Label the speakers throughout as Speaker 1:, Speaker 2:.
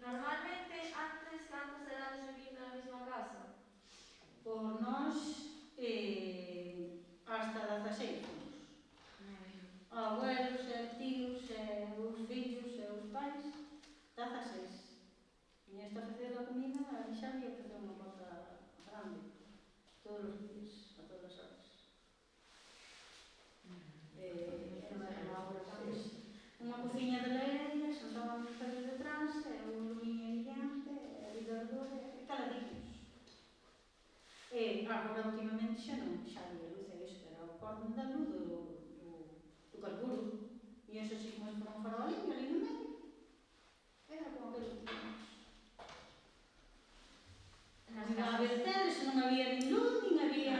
Speaker 1: Normalmente, antes, cantas edades vivindo na mesma casa?
Speaker 2: Por nós, hasta 16 fomos. Abuelos, tíos, os fillos e os pais, 16. E esta facer a comida, a xa había que facer unha bota grande, todos os días, a todas as horas. Era unha obra grande. Unha cociña de leña, sentábamos os pés detrás, e un lumiño diante, e a vida e caladillos. Agora, últimamente, xa non, xa había luz e iso, era o cordón da luz do carburo. E eso así como se for un farolín ali no medio. Era como que lo tínhamos. Non había teles, non había nin luz, nin había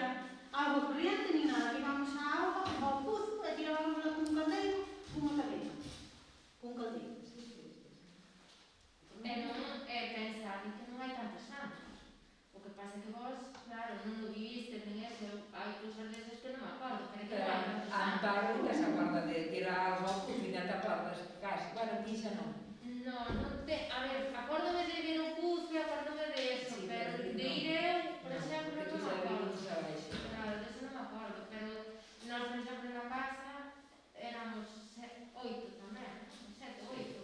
Speaker 2: agua corriente, nin nada. Íbamos á auga, ao pozo, e tirábamos cun caldeiro, cunha cadena. Cun caldeiro.
Speaker 1: Pensar que non hai tantos anos. O que pasa que vos, claro, non o viviste, nin eso, hai cousas desas que non me acordo, pero que non hai tantos anos.
Speaker 3: Amparo nunca se acorda de tirar ao pozo e te acordas casi. Bueno, ti xa non.
Speaker 1: Non te... A ver, acórdome de ver o puzo e acórdome de eso, pero de ir eu, por exemplo, non me acordo. Claro, de eso non me acordo, pero nós, por exemplo, na casa éramos 8 tamén, 7, 8.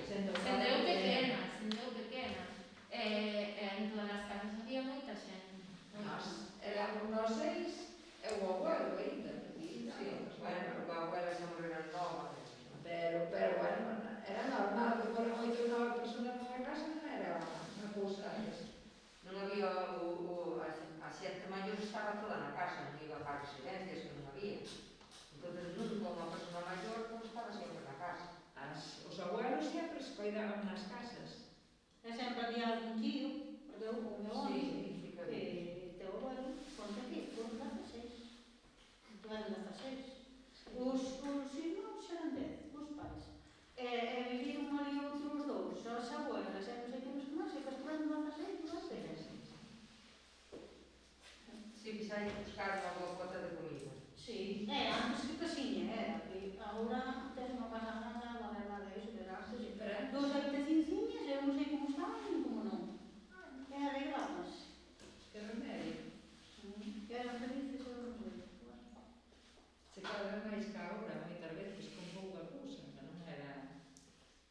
Speaker 1: Sendo eu pequena. En todas as casas había moita xente.
Speaker 3: Éramos nós 6 e o abuelo ainda. Bueno, o abuelo xa morreron nova. Pero, bueno, era normal que foran 8 ou 9 personas nunha casa, non era unha cousa.
Speaker 4: Non había a xente maior estaba toda na casa, non iba para residencias que non había. Entón, nunca unha persona maior estaba sempre na casa.
Speaker 3: Os abuelos sempre se cuidaban nas casas.
Speaker 2: E sempre había algún tío, porque eu con o meu home, teu abuelo, ponte aquí, foron 16. Eran 16. Os irmãos eran 10, os pais. Viviron ali outros dous, as abuelas, e non sei que máis, e que estuveron 16, 16.
Speaker 4: Si, sai buscar unha cota de comida.
Speaker 2: Sí, antes que casiña, era. Agora tens unha casa grande, nada de iso, de antes. Dos habitacióncinhas, eu non sei como estaban e como non. E arregladas.
Speaker 3: Que remedio.
Speaker 2: Que eran felices, eu non sei.
Speaker 3: Se cada máis que agora, moitas veces con pouca cousa, non era...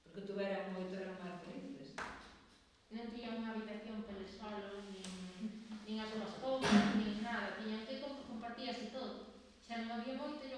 Speaker 3: Porque tuveran moito, eran máis felices.
Speaker 1: Non tiñan unha habitación peles solos, nin as súas cousas, nin nada. Tiñan que compartíase todo. Xa non había moito, e